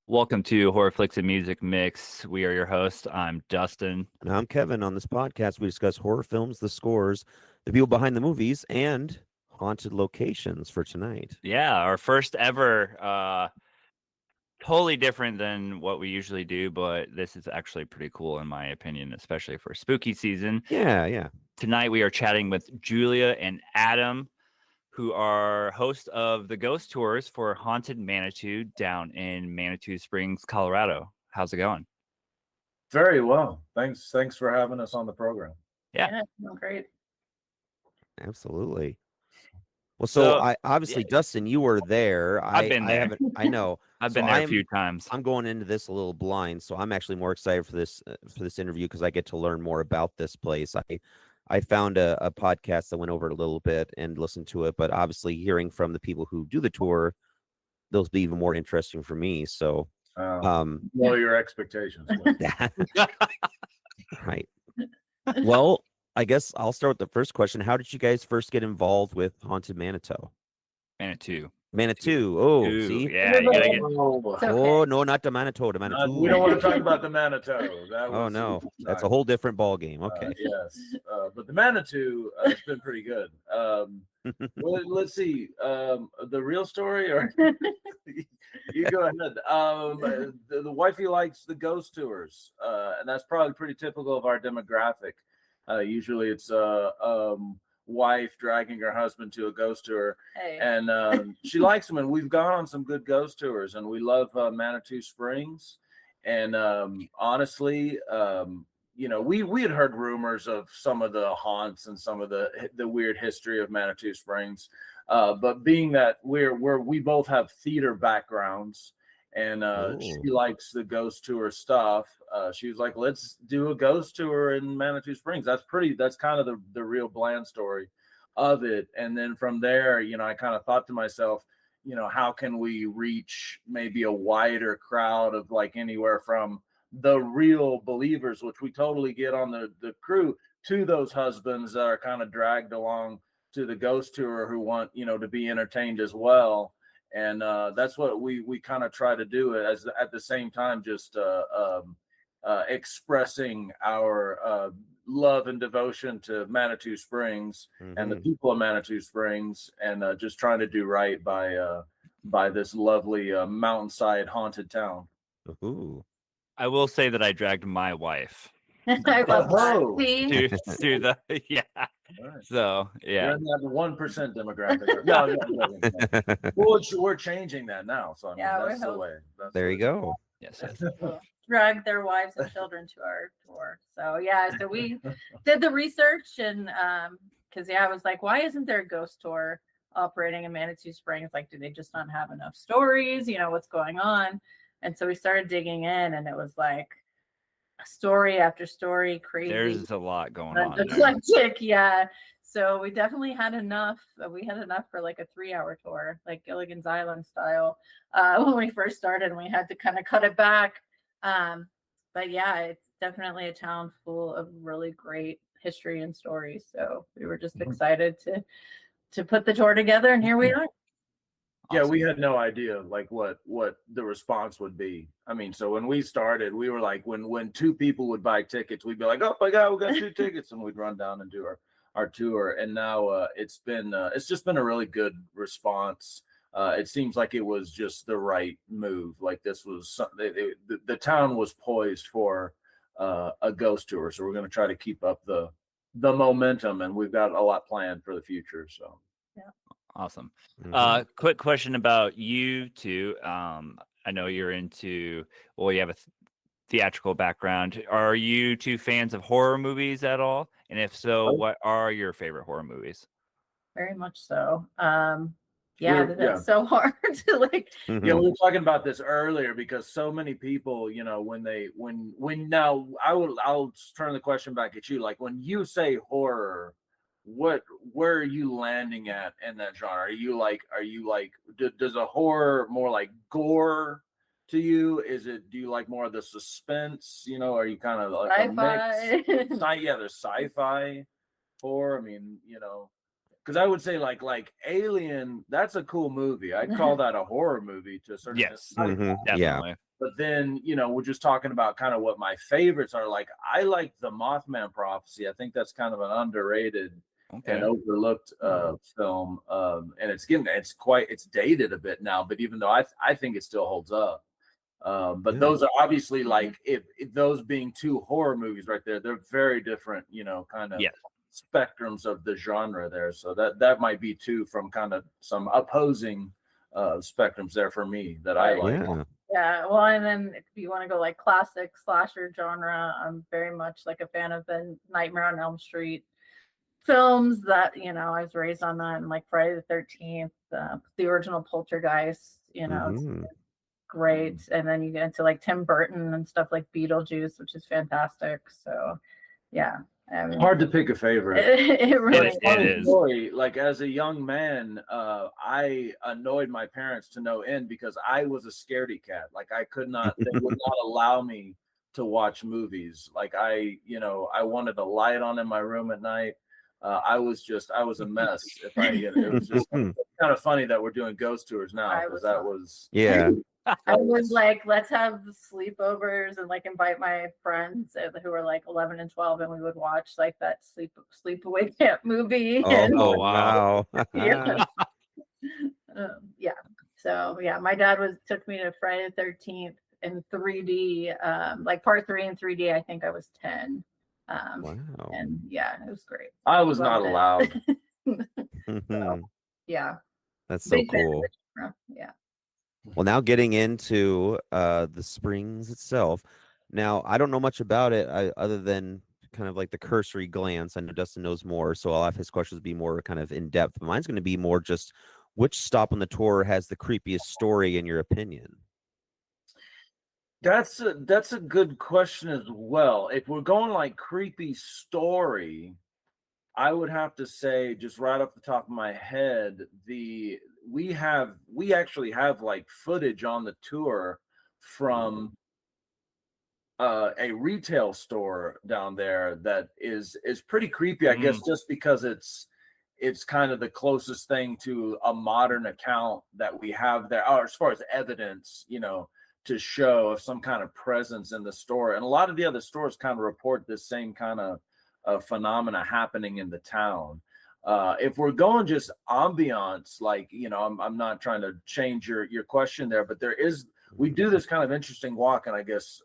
Welcome to Horror Flicks and Music Mix. We are your hosts. I'm Dustin. And I'm Kevin. On this podcast, we discuss horror films, the scores, the people behind the movies, and haunted locations for tonight. Yeah, our first ever, totally different than what we usually do, but this is actually pretty cool in my opinion, especially for spooky season. Yeah. Tonight we are chatting with Julia and Adam, who are hosts of the ghost tours for Haunted Manitou down in Manitou Springs, Colorado. How's it going? Very well. Thanks for having us on the program. Yeah, Great. Absolutely. Well, so I obviously, yeah. Dustin, you were there. I've been there. I know. I've So been there a few times. I'm going into this a little blind, so I'm actually more excited for this interview because I get to learn more about this place. I found a podcast that went over it a little bit and listened to it, but obviously hearing from the people who do the tour, those be even more interesting for me. So, lower your expectations. Right. Well, I guess I'll start with the first question. How did you guys first get involved with Haunted Manitou? Manitou. Oh, Ooh, see? yeah, you gotta get. Oh, no, not the Manitou. The We Manitou. don't want to talk about the Manitou. Oh, no. That's a whole different ball game. Okay. Yes. But the Manitou has been pretty good. Well, let's see. The real story, or you go ahead. The wifey likes the ghost tours, and that's probably pretty typical of our demographic. Usually it's wife dragging her husband to a ghost tour, and she likes them, and we've gone on some good ghost tours, and we love Manitou Springs. And honestly, we had heard rumors of some of the haunts and some of the weird history of Manitou Springs, but being that we both have theater backgrounds, and she likes the ghost tour stuff, she was like, let's do a ghost tour in Manitou Springs. That's kind of the real bland story of it. And then from there, I kind of thought to myself, how can we reach maybe a wider crowd of like anywhere from the real believers, which we totally get on the crew, to those husbands that are kind of dragged along to the ghost tour who want, to be entertained as well. And that's what we kind of try to do, as at the same time just expressing our love and devotion to Manitou Springs and the people of Manitou Springs, and just trying to do right by this lovely mountainside haunted town. Ooh. I will say that I dragged my wife I love Oh. that. to the Right. So yeah. You're in that 1% demographic. No. Well, we're changing that now. So I mean, that's the way. There you go. Yes. Drag their wives and children to our tour. So we did the research, and because I was like, why isn't there a ghost tour operating in Manitou Springs? Like, do they just not have enough stories? What's going on? And so we started digging in, and it was like story after story, crazy. There's a lot going on. Eclectic, yeah. So we definitely had enough. We had enough for like a 3-hour tour, like Gilligan's Island style, when we first started, and we had to kind of cut it back. But yeah, it's definitely a town full of really great history and stories. So we were just excited to put the tour together, and here we are. Yeah, we had no idea like what the response would be. I mean, so when we started, we were like, when 2 people would buy tickets, we'd be like, oh my God, we got 2 tickets, and we'd run down and do our tour. And now it's just been a really good response. It seems like it was just the right move. Like this was the town was poised for a ghost tour, so we're going to try to keep up the momentum, and we've got a lot planned for the future. So yeah. Awesome. Quick question about you two. I know you're you have a theatrical background. Are you 2 fans of horror movies at all? And if so, what are your favorite horror movies? Very much so. That's so hard to like. Yeah, we were talking about this earlier because so many people, when now I'll turn the question back at you. Like when you say horror, where are you landing at in that genre? Are you like does a horror more like gore to you? Do you like more of the suspense? Are you kind of like sci-fi? a mix? There's sci-fi horror. I mean, because I would say like Alien, that's a cool movie. I'd call that a horror movie to a certain Yes, extent. Yeah. definitely. But then, we're just talking about kind of what my favorites are. Like, I like The Mothman Prophecy. I think that's kind of an underrated and Okay. overlooked film. And it's dated a bit now, but even though I think it still holds up. But Yeah. those are obviously like, if those being two horror movies right there, they're very different, kind of Yeah. spectrums of the genre there. So that might be two from kind of some opposing spectrums there for me that I like. Yeah. Yeah, well, and then if you want to go like classic slasher genre, I'm very much like a fan of the Nightmare on Elm Street films. That I was raised on that, and like Friday the 13th, the original Poltergeist. It's Mhm. great. And then you get into like Tim Burton and stuff like Beetlejuice, which is fantastic. So, yeah, I mean, Hard to pick a favorite. it really It is. Story, like as a young man, I annoyed my parents to no end because I was a scaredy cat. Like I could not, they would not allow me to watch movies. Like I wanted a light on in my room at night. I was a mess. It was just kind of funny that we're doing ghost tours now because that was Yeah. I was like, let's have sleepovers and like invite my friends who were like 11 and 12, and we would watch like that sleepaway camp movie. Oh, wow. Yeah. Yeah. So yeah, my dad took me to Friday the 13th in 3D, like part 3 in 3D. I think I was 10. Wow. And yeah, it was great. I was not Loved it. allowed. Mhm. Yeah. That's so Big fan of cool. the genre. Yeah. Well, now getting into the Springs itself. Now, I don't know much about it other than kind of like the cursory glance. I know Dustin knows more, so I'll have his questions be more kind of in depth. But mine's going to be more just which stop on the tour has the creepiest story in your opinion? That's a good question as well. If we're going like creepy story, I would have to say, just right off the top of my head, we actually have like footage on the tour from a retail store down there that is pretty creepy, I guess, just because it's kind of the closest thing to a modern account that we have there, or as far as evidence, to show of some kind of presence in the store. And a lot of the other stores kind of report this same kind of phenomena happening in the town. If we're going just ambiance, like, I'm not trying to change your question there, but we do this kind of interesting walk, and I guess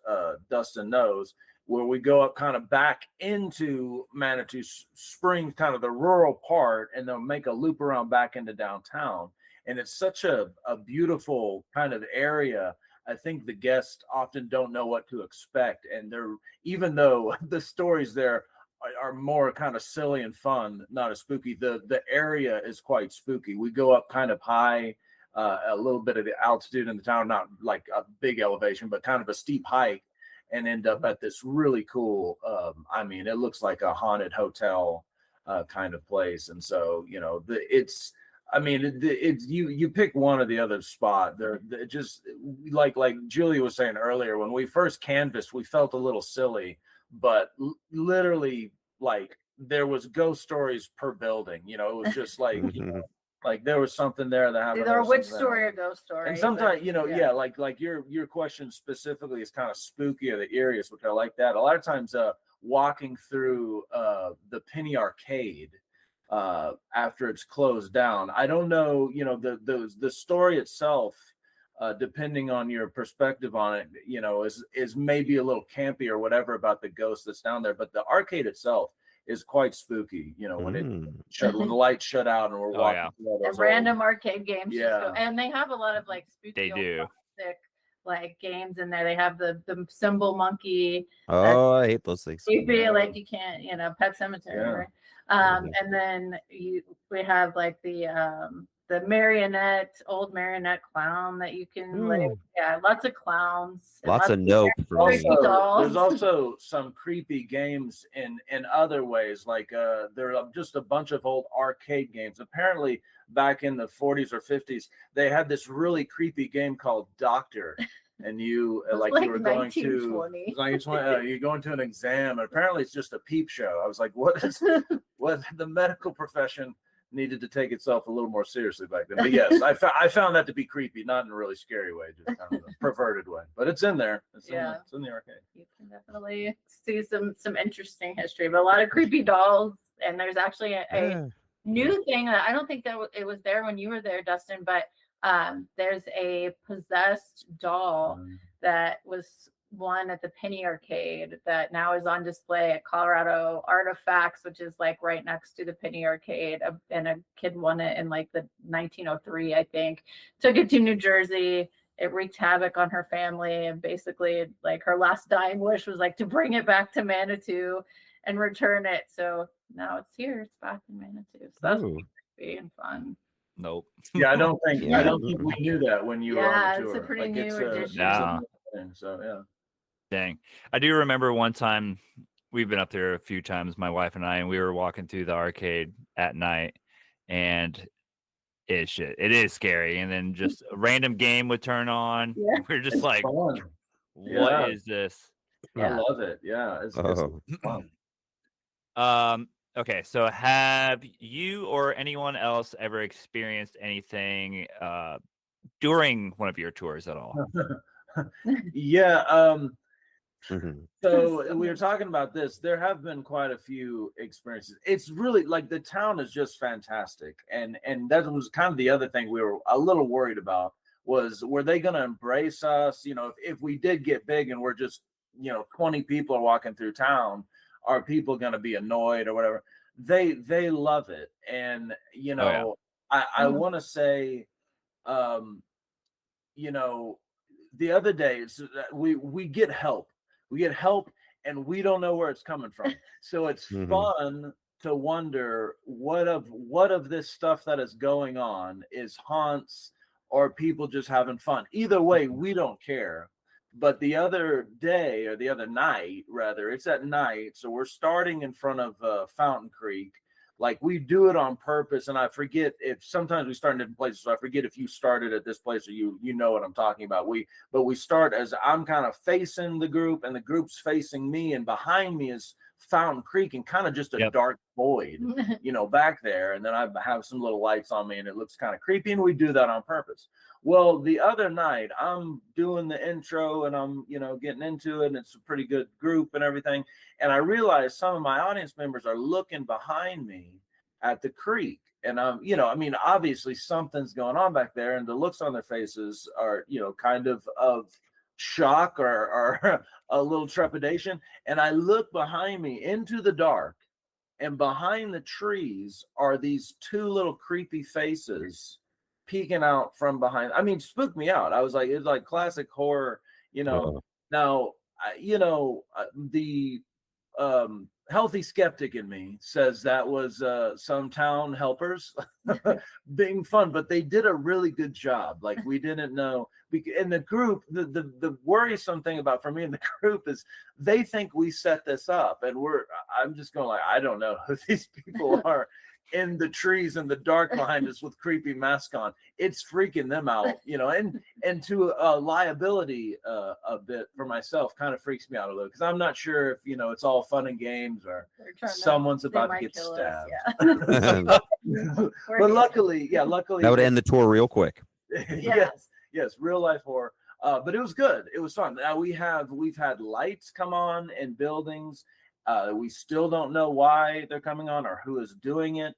Dustin knows, where we go up kind of back into Manitou Springs, kind of the rural part, and then make a loop around back into downtown. And it's such a beautiful kind of area. I think the guests often don't know what to expect. And even though the stories there are more kind of silly and fun, not as spooky, the area is quite spooky. We go up kind of high, a little bit of the altitude in the town, not like a big elevation, but kind of a steep hike, and end up at this really cool, it looks like a haunted hotel kind of place. And so, you pick one or the other spot. They're just like Julia was saying earlier, when we first canvassed, we felt a little silly, but literally, like, there was ghost stories per building. It was just like, like there was something there that happened. Either a witch story or ghost story. And sometimes, like your question specifically is kind of spooky, or the eeriest, which I like that. A lot of times, walking through the Penny Arcade after it's closed down, I don't know, the story itself, depending on your perspective on it, is maybe a little campy or whatever about the ghost that's down there. But the arcade itself is quite spooky, when when the lights shut out and we're walking through all those random arcade games. Yeah. And they have a lot of like spooky They do. classic, like games in there. They have the symbol monkey. Oh, I hate those things. You feel like you can't, Pet Cemetery. Yeah. Right? And then we have like the old marionette clown that you can lots of clowns. Lots of nope for me. There's also some creepy games in other ways, like there are just a bunch of old arcade games. Apparently back in the 40s or 50s, they had this really creepy game called Doctor. And you you were going to 1920, you're going to an exam, and apparently it's just a peep show. I was like, what the medical profession needed to take itself a little more seriously back then. But yes, I found that to be creepy, not in a really scary way, just kind of a perverted way. But it's in there. It's in the arcade. You can definitely see some interesting history, but a lot of creepy dolls. And there's actually a new thing that I don't think that it was there when you were there, Dustin, but there's a possessed doll that was one at the Penny Arcade that now is on display at Colorado Artifacts, which is like right next to the Penny Arcade. And a kid won it in like the 1903, I think. Took it to New Jersey. It wreaked havoc on her family, and basically like her last dying wish was like to bring it back to Manitou and return it. So now it's here. It's back in Manitou. So that's creepy and fun. Nope. Yeah, I don't think we knew that when you were on the tour. It's a pretty new addition. So yeah. Dang. I do remember one time, we've been up there a few times, my wife and I, and we were walking through the arcade at night, and it is scary. And then just a random game would turn on. Yeah. We're just like, fun. what is this? I love it. Yeah. It's fun. Okay, so have you or anyone else ever experienced anything during one of your tours at all? Yeah. So we were talking about this. There have been quite a few experiences. It's really like the town is just fantastic, and that was kind of the other thing we were a little worried about was, were they going to embrace us? You know, if we did get big and we're just 20 people are walking through town, are people going to be annoyed or whatever? They love it, and I want to say, the other day we get help. We get help, and we don't know where it's coming from. So it's fun to wonder what of this stuff that is going on is haunts or people just having fun. Either way, we don't care. But the other day, or the other night, rather, it's at night. So we're starting in front of Fountain Creek. Like, we do it on purpose. And I forget if sometimes we start in different places. So I forget if you started at this place or you know what I'm talking about. But we start as I'm kind of facing the group, and the group's facing me. And behind me is Fountain Creek, and kind of just a dark void, back there. And then I have some little lights on me, and it looks kind of creepy. And we do that on purpose. Well, the other night I'm doing the intro, and I'm, getting into it, and it's a pretty good group and everything. And I realized some of my audience members are looking behind me at the creek. And obviously something's going on back there, and the looks on their faces are, kind of shock or a little trepidation. And I look behind me into the dark, and behind the trees are these two little creepy faces peeking out from behind. I mean, spooked me out. I was like, it's like classic horror, Now, the healthy skeptic in me says that was some town helpers being fun, but they did a really good job. Like, we didn't know. In the group, the worrisome thing about for me in the group is they think we set this up, and I'm just going like, I don't know who these people are in the trees in the dark behind us with creepy masks on. It's freaking them out, and to liability a bit for myself kind of freaks me out a little, because I'm not sure if it's all fun and games or someone's about to get stabbed. But luckily that would end the tour real quick. yes, real life horror. But it was good. It was fun. Now we've had lights come on in buildings. We still don't know why they're coming on or who is doing it.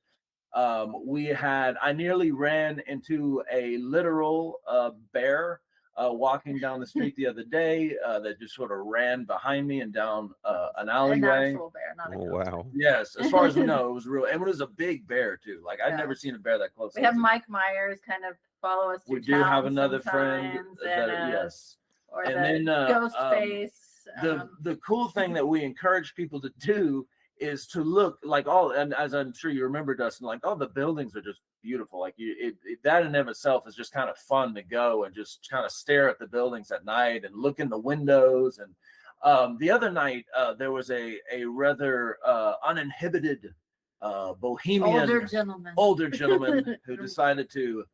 I nearly ran into a literal bear walking down the street the other day that just sort of ran behind me and down an alleyway. An actual bear, not a wow. Yes, as far as we know, it was real. And it was a big bear too. Like, I'd never seen a bear that close. We have Mike Myers kind of follow us through. We do have another friend yes. Or and then ghost face. The cool thing that we encourage people to do is to look like and as I'm sure you remember, Dustin, like all the buildings are just beautiful. Like that in of itself is just kind of fun to go and just kind of stare at the buildings at night and look in the windows. And the other night there was a rather uninhibited bohemian older gentleman who decided to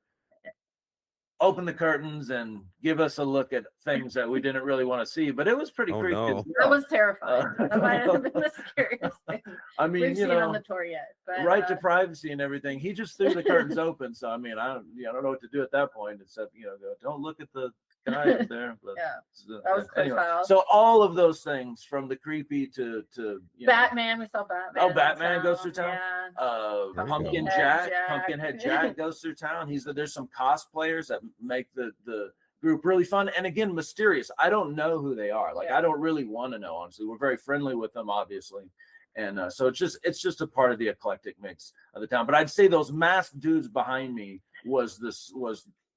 open the curtains and give us a look at things that we didn't really want to see, but it was pretty creepy. No. That was terrifying. That might have been the scariest thing. I mean, we've you seen on know, the tour yet. But right to privacy and everything. He just threw the curtains open. So I mean, I don't know what to do at that point except go, don't look at the guy up there. But yeah, that was quick anyway. foul. So all of those things, from the creepy to Batman, we saw Batman. Oh, Batman goes through town. Yeah. Pumpkinhead Jack goes through town. There's some cosplayers that make the group really fun and again mysterious. I don't know who they are. Like I don't really want to know. Honestly, we're very friendly with them, obviously, and so it's just a part of the eclectic mix of the town. But I'd say those masked dudes behind me was the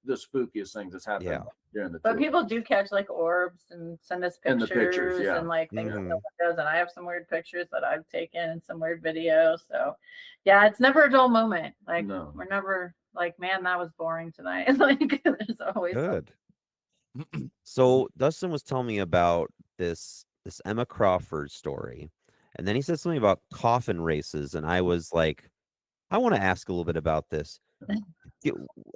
spookiest thing that's happened during the tour. But people do catch like orbs and send us pictures and like things in the windows, and I have some weird pictures that I've taken and some weird videos. So yeah, it's never a dull moment. Like we're never like, man, that was boring tonight. Like there's always good. So Dustin was telling me about this Emma Crawford story, and then he said something about Coffin Races, and I was like, I want to ask a little bit about this.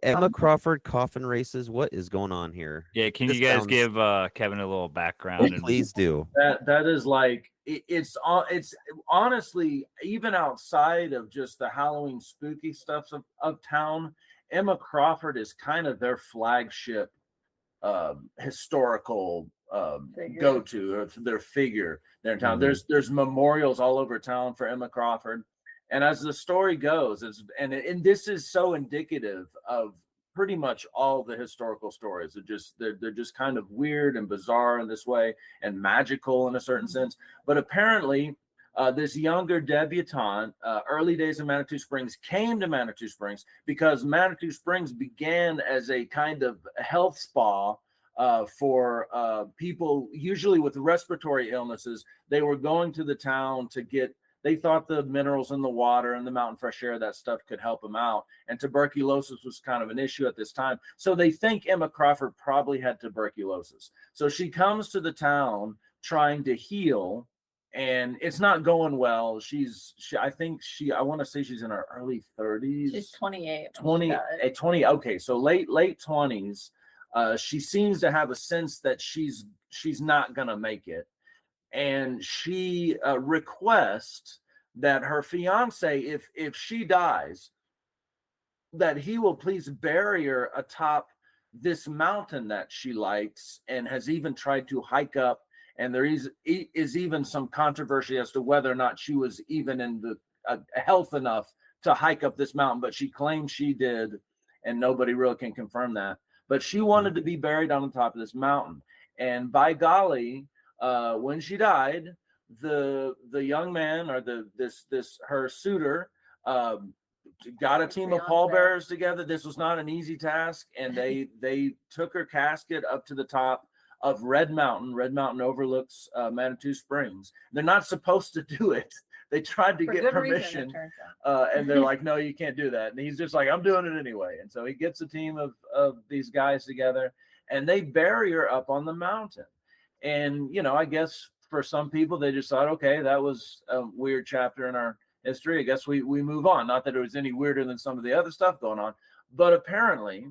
Emma Crawford, Coffin Races, what is going on here? Yeah, can you guys give Kevin a little background? Please do. That is like it's honestly, even outside of just the Halloween spooky stuff of town, Emma Crawford is kind of their flagship historical go-to, or their figure there in town. There's memorials all over town for Emma Crawford, and as the story goes, and this is so indicative of pretty much all the historical stories. They're just kind of weird and bizarre in this way, and magical in a certain sense. But apparently, this younger debutante, early days in Manitou Springs, came to Manitou Springs because Manitou Springs began as a kind of health spa for people, usually with respiratory illnesses. They were going to the town to get, they thought the minerals in the water and the mountain fresh air, that stuff could help them out. And tuberculosis was kind of an issue at this time. So they think Emma Crawford probably had tuberculosis. So she comes to the town trying to heal, and it's not going well. I want to say she's in her early 30s. She's 28. 20. Okay, so late 20s. She seems to have a sense that she's not gonna make it, and she requests that her fiance, if she dies, that he will please bury her atop this mountain that she likes and has even tried to hike up. And there is even some controversy as to whether or not she was even in the health enough to hike up this mountain, but she claims she did, and nobody really can confirm that. But she wanted to be buried on the top of this mountain. And by golly, when she died, the young man, or her suitor, got a team of pallbearers together. This was not an easy task, and they took her casket up to the top of Red Mountain. Red Mountain overlooks Manitou Springs. They're not supposed to do it. They tried to get permission, and they're like, no, you can't do that. And he's just like, I'm doing it anyway. And so he gets a team of these guys together, and they bury her up on the mountain. And, I guess for some people, they just thought, okay, that was a weird chapter in our history. I guess we move on. Not that it was any weirder than some of the other stuff going on. But apparently,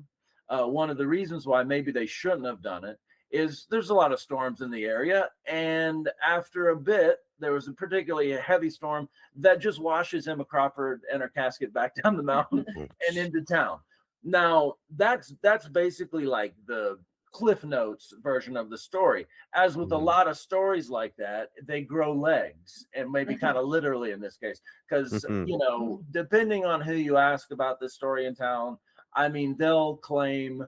one of the reasons why maybe they shouldn't have done it is there's a lot of storms in the area. And after a bit, there was a particularly heavy storm that just washes Emma Crawford and her casket back down the mountain and into town. Now, that's basically like the Cliff Notes version of the story. As with a lot of stories like that, they grow legs, and maybe kind of literally in this case, because, depending on who you ask about this story in town, I mean, they'll claim,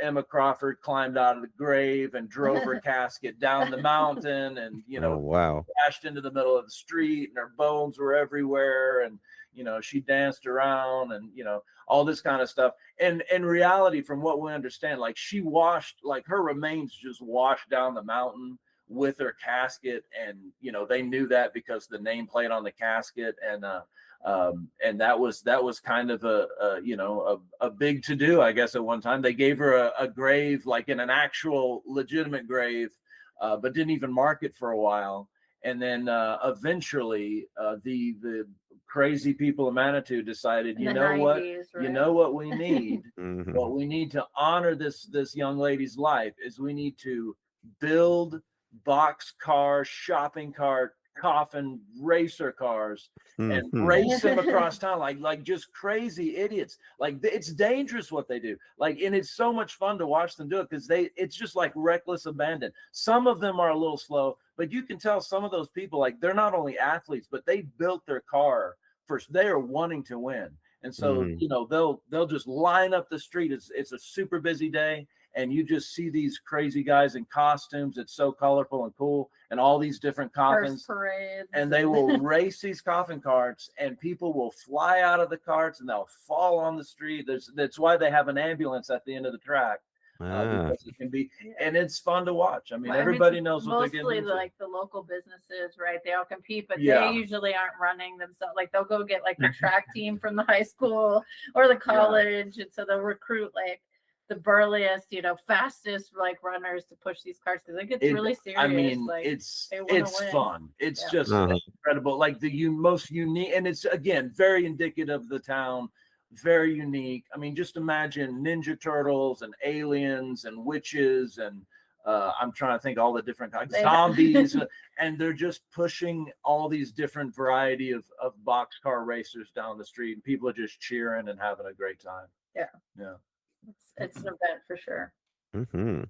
Emma Crawford climbed out of the grave and drove her casket down the mountain, and, crashed into the middle of the street, and her bones were everywhere. And, she danced around, and, all this kind of stuff. And in reality, from what we understand, like her remains just washed down the mountain with her casket. And, they knew that because the nameplate on the casket, and that was kind of a big to do, I guess. At one time, they gave her a grave, like in an actual legitimate grave, but didn't even mark it for a while. And then eventually, the crazy people of Manitou decided, you know what, you know what we need, what we need to honor this young lady's life is we need to build boxcar, shopping cart Coffin racer cars and Mhm. race them across town like just crazy idiots. Like it's dangerous what they do. Like, and it's so much fun to watch them do it because it's just like reckless abandon. Some of them are a little slow, but you can tell some of those people, like, they're not only athletes, but they built their car first. They are wanting to win. And so, Mhm. you know, they'll just line up the street. It's a super busy day, and you just see these crazy guys in costumes. It's so colorful and cool, and all these different coffins. First parades. And they will race these coffin carts, and people will fly out of the carts and they'll fall on the street. That's why they have an ambulance at the end of the track. Ah. Because it can be, and it's fun to watch. I mean, Well, everybody it's knows what they're getting mostly into. like the local businesses, right? They all compete, but Yeah. they usually aren't running themselves. Like they'll go get like the track team from the high school or the college, and so they'll recruit like the burliest, you know, fastest like runners to push these cars because it gets really serious. I mean, like, it's they wanna win. fun. It's Yeah. just incredible. Like the most unique, and it's again very indicative of the town. Very unique. I mean, just imagine Ninja Turtles and aliens and witches and I'm trying to think all the different kinds zombies, and they're just pushing all these different variety of boxcar racers down the street, and people are just cheering and having a great time. Yeah. Yeah. It's an event for sure. Mm-hmm.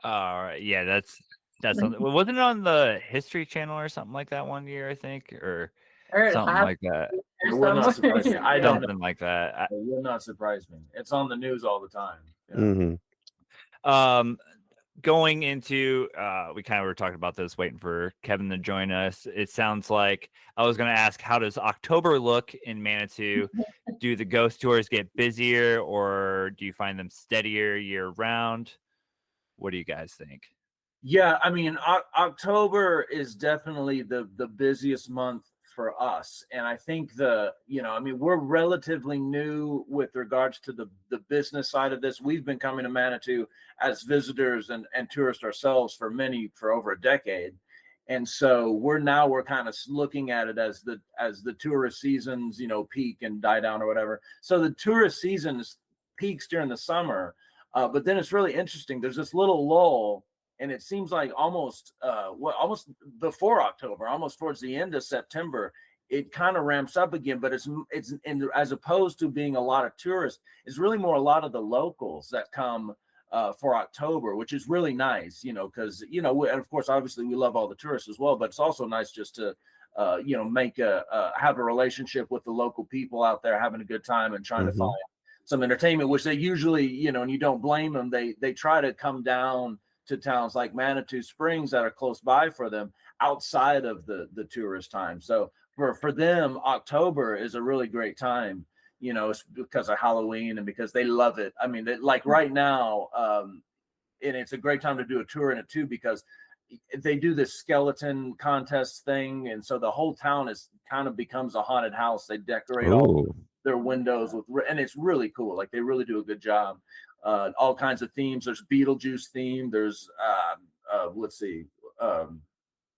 All right. Yeah, that's something. Wasn't it on the History Channel or something like that one year, I think, or something like that? It would not surprise me. I don't know. Something like that. It will not surprise me. It's on the news all the time. Yeah. Mm-hmm. Going into we kind of were talking about this, waiting for Kevin to join us. It sounds like I was going to ask, how does October look in Manitou? Do the ghost tours get busier, or do you find them steadier year round? What do you guys think? Yeah, I mean, October is definitely the busiest month for us, and I think we're relatively new with regards to the business side of this. We've been coming to Manitou as visitors and tourists ourselves for over a decade, and so we're kind of looking at it as the tourist seasons, you know, peak and die down or whatever. So the tourist season peaks during the summer, but then it's really interesting. There's this little lull. And it seems like almost before October, almost towards the end of September, it kind of ramps up again. But it's as opposed to being a lot of tourists, it's really more a lot of the locals that come for October, which is really nice, you know, because and of course, obviously, we love all the tourists as well. But it's also nice just to make have a relationship with the local people out there, having a good time and trying to find some entertainment, which they usually, and you don't blame them. They try to come down to towns like Manitou Springs that are close by for them outside of the tourist time. So for them, October is a really great time, it's because of Halloween and because they love it. I mean, like right now, and it's a great time to do a tour in it too, because they do this skeleton contest thing. And so the whole town kind of becomes a haunted house. They decorate all their windows and it's really cool. Like they really do a good job. All kinds of themes. There's Beetlejuice theme. There's let's see,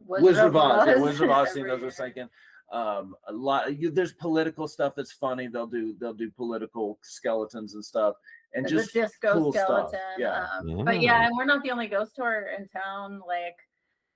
Wizard of Oz. Yeah, Wizard of Oz theme. Those are second. A lot. There's political stuff that's funny. They'll do political skeletons and stuff, and there's just a disco cool skeleton. Stuff. Yeah. But yeah, and we're not the only ghost tour in town. Like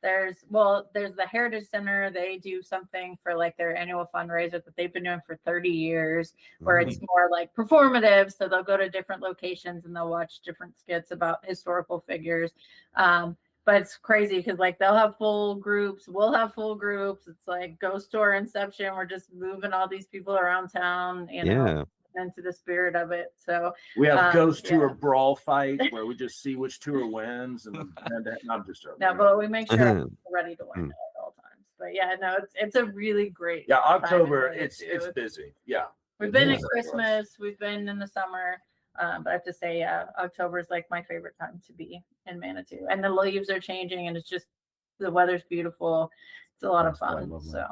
there's the Heritage Center. They do something for like their annual fundraiser that they've been doing for 30 years, where it's more like performative. So they'll go to different locations and they'll watch different skits about historical figures. But it's crazy because like they'll have full groups, we'll have full groups. It's like ghost tour inception. We're just moving all these people around town, into the spirit of it. So we have ghost tour brawl fight where we just see which tour wins, and I'm just joking. No, but we make sure we're ready to win at all times. But yeah, no, it's a really great. Yeah, October it's busy. Yeah, we've been at Christmas, we've been in the summer, but I have to say, October is like my favorite time to be in Manitou, and the leaves are changing, and it's just the weather's beautiful. It's a lot of fun. So.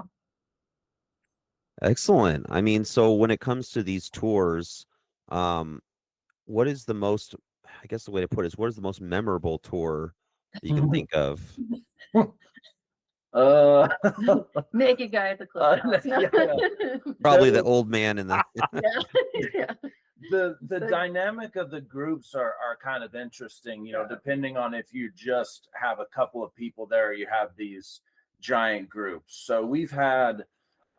Excellent. I mean, so when it comes to these tours, what is the most, I guess the way to put it is, what is the most memorable tour that you can think of? Naked guy at the club. Probably the old man in the the dynamic of the groups are kind of interesting, depending on if you just have a couple of people there, you have these giant groups. So we've had,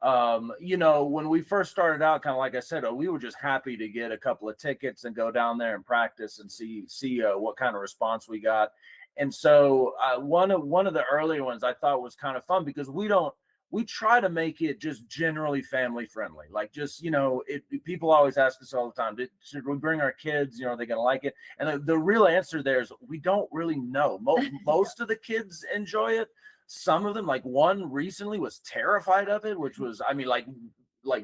when we first started out, kind of like I said, we were just happy to get a couple of tickets and go down there and practice and see what kind of response we got. And so one of the earlier ones I thought was kind of fun because we try to make it just generally family friendly. Like just, people always ask us all the time, should we bring our kids? Are they going to like it? And the real answer there is we don't really know. Most of the kids enjoy it. Some of them, like one recently was terrified of it, which was, I mean, like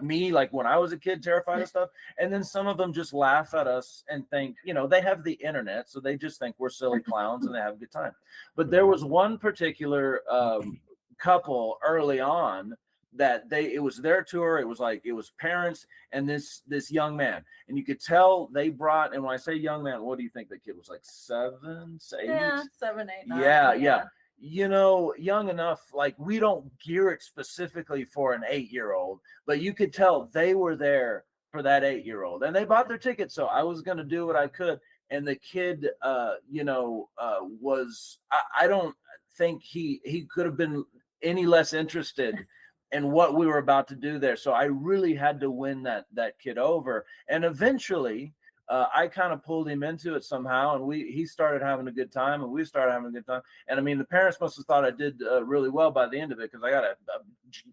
me, like when I was a kid, terrified of stuff. And then some of them just laugh at us and think, they have the internet, so they just think we're silly clowns and they have a good time. But there was one particular couple early on that it was their tour. It was parents and this young man, and you could tell they brought. And when I say young man, what do you think the kid was, like 7, 8? Yeah, 7, 8, 9. Yeah. Young enough, like we don't gear it specifically for an 8-year-old, but you could tell they were there for that 8-year-old, and they bought their ticket. So I was going to do what I could. And the kid, was, I don't think he could have been any less interested in what we were about to do there. So I really had to win that kid over. And eventually, I kind of pulled him into it somehow, and he started having a good time, and we started having a good time. And I mean, the parents must have thought I did really well by the end of it, because I got a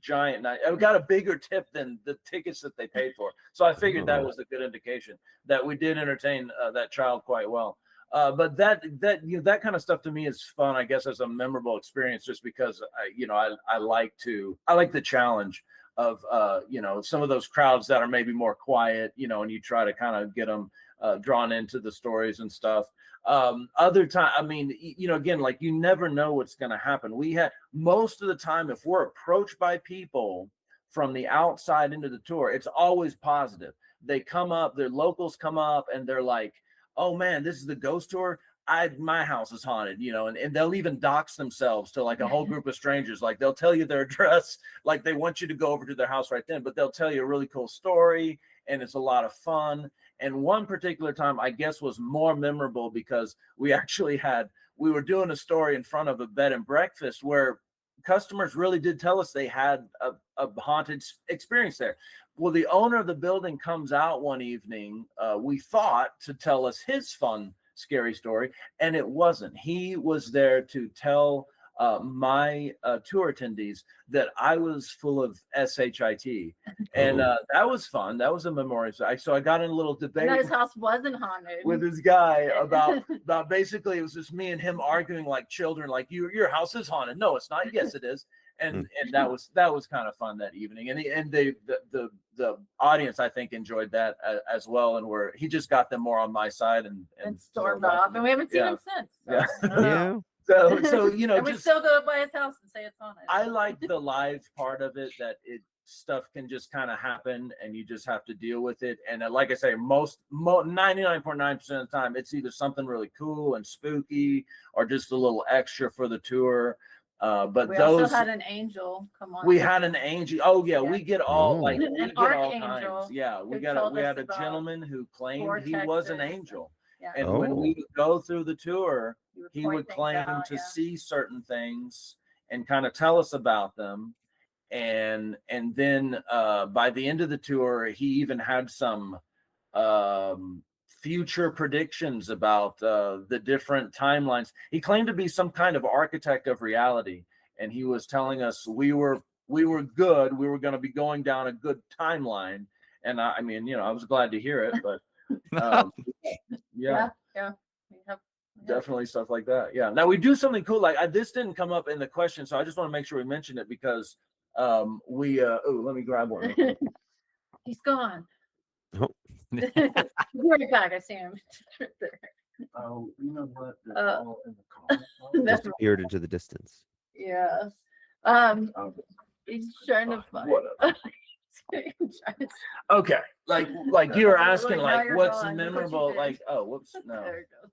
giant, I got a bigger tip than the tickets that they paid for. So I figured that was a good indication that we did entertain that child quite well. But that kind of stuff to me is fun, I guess, as a memorable experience, just because I like the challenge of some of those crowds that are maybe more quiet, and you try to kind of get them drawn into the stories and stuff. Other time, I mean, again, like you never know what's going to happen. We had most of the time, if we're approached by people from the outside into the tour, it's always positive. They come up, their locals come up, and they're like, "Oh man, this is the ghost tour. My house is haunted," and they'll even dox themselves to like a whole group of strangers. Like they'll tell you their address, like they want you to go over to their house right then, but they'll tell you a really cool story, and it's a lot of fun. And one particular time, I guess, was more memorable because we were doing a story in front of a bed and breakfast where customers really did tell us they had a haunted experience there. Well, the owner of the building comes out one evening, we thought, to tell us his fun, scary story, and it wasn't. He was there to tell my tour attendees that I was full of SHIT, and that was fun. That was a memory. So I got in a little debate. And his house wasn't haunted with this guy about basically, it was just me and him arguing like children, like your house is haunted. No, it's not. Yes, it is. And that was kind of fun that evening. And the audience, I think, enjoyed that as well, and he just got them more on my side and stormed off, and we haven't seen him since. So. Yeah. So and we still go by his house and say it's haunted. I like the live part of it, that stuff can just kind of happen and you just have to deal with it. And like I say, 99.9% of the time, it's either something really cool and spooky or just a little extra for the tour. But we also had an angel come on. We had an angel. Oh yeah, we get all like an archangel. All kinds. Yeah, we had a gentleman who claimed he was an angel. Yeah. And when we would go through the tour, he would claim to yeah. see certain things and kind of tell us about them. And then by the end of the tour, he even had some future predictions about the different timelines. He claimed to be some kind of architect of reality, and he was telling us we were good. We were going to be going down a good timeline. And I mean, I was glad to hear it, but yeah. Definitely stuff like that. Yeah. Now we do something cool. Like this didn't come up in the question, so I just want to make sure we mention it because let me grab one. He's gone. Oh. He's right back. I see him. Oh, you know what? They're all in the car. Disappeared into the distance. Yeah. He's trying to find. Okay, like you were asking, Like, like now what's you're gone. Look what you memorable? did. Like, oh, whoops, no. There it goes.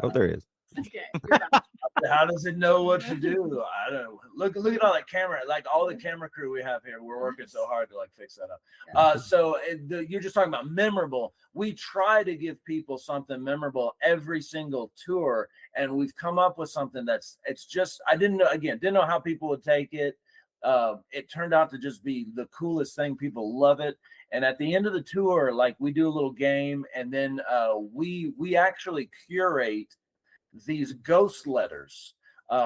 Oh, there he is. Okay. You're back. How does it know what to do? I don't know. Look at all that camera, like all the camera crew we have here. We're working so hard to like fix that up. You're just talking about memorable. We try to give people something memorable every single tour, and we've come up with something it's just, I didn't know how people would take it. It turned out to just be the coolest thing. People love it. And at the end of the tour, like we do a little game, and then we actually curate these ghost letters,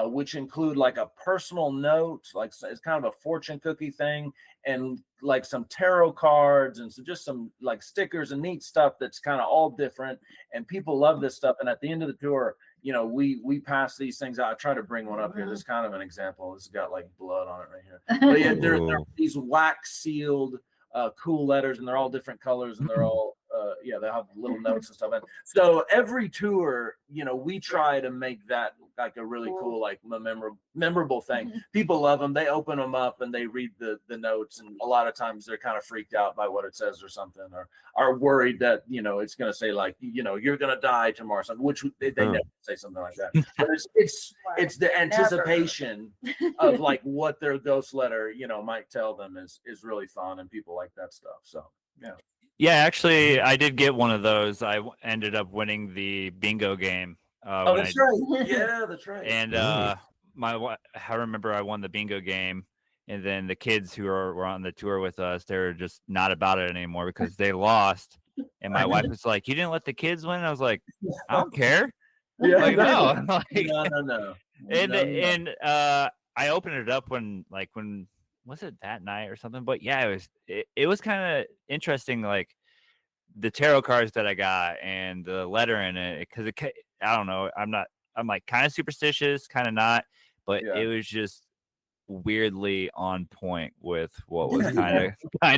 which include like a personal note, like it's kind of a fortune cookie thing, and like some tarot cards and just some like stickers and neat stuff that's kind of all different. And people love this stuff. And at the end of the tour, we pass these things out. I try to bring one up here. This is kind of an example. It's got like blood on it right here. But yeah, they're these wax sealed cool letters, and they're all different colors, and they're all they have little notes and stuff. And so every tour, we try to make that like a really cool, like memorable thing. People love them. They open them up and they read the notes, and a lot of times they're kind of freaked out by what it says or something, or are worried that it's going to say like you're going to die tomorrow, something, which they never say something like that. But it's the anticipation of like what their ghost letter might tell them is really fun, and people like that stuff. So yeah. Yeah, actually, I did get one of those. I ended up winning the bingo game. That's right. Yeah, that's right. And I remember I won the bingo game, and then the kids who were on the tour with us, they were just not about it anymore because they lost. And my wife was like, "You didn't let the kids win?" I was like, "I don't care." Yeah, like, no. No. And I opened it up when was it that night or something? But yeah, it was kind of interesting, like the tarot cards that I got and the letter in it, because I don't know, I'm like kind of superstitious, kind of not, but it was just weirdly on point with what was kind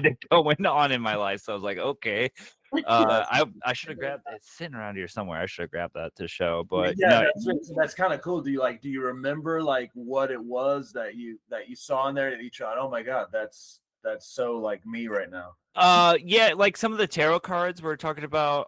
of going on in my life. So I was like, okay, I should have grabbed it. It's sitting around here somewhere. I should have grabbed that to show. But that's kind of cool. Do you remember like what it was that you saw in there that you tried? Oh my god, that's so like me right now. Yeah, like some of the tarot cards were talking about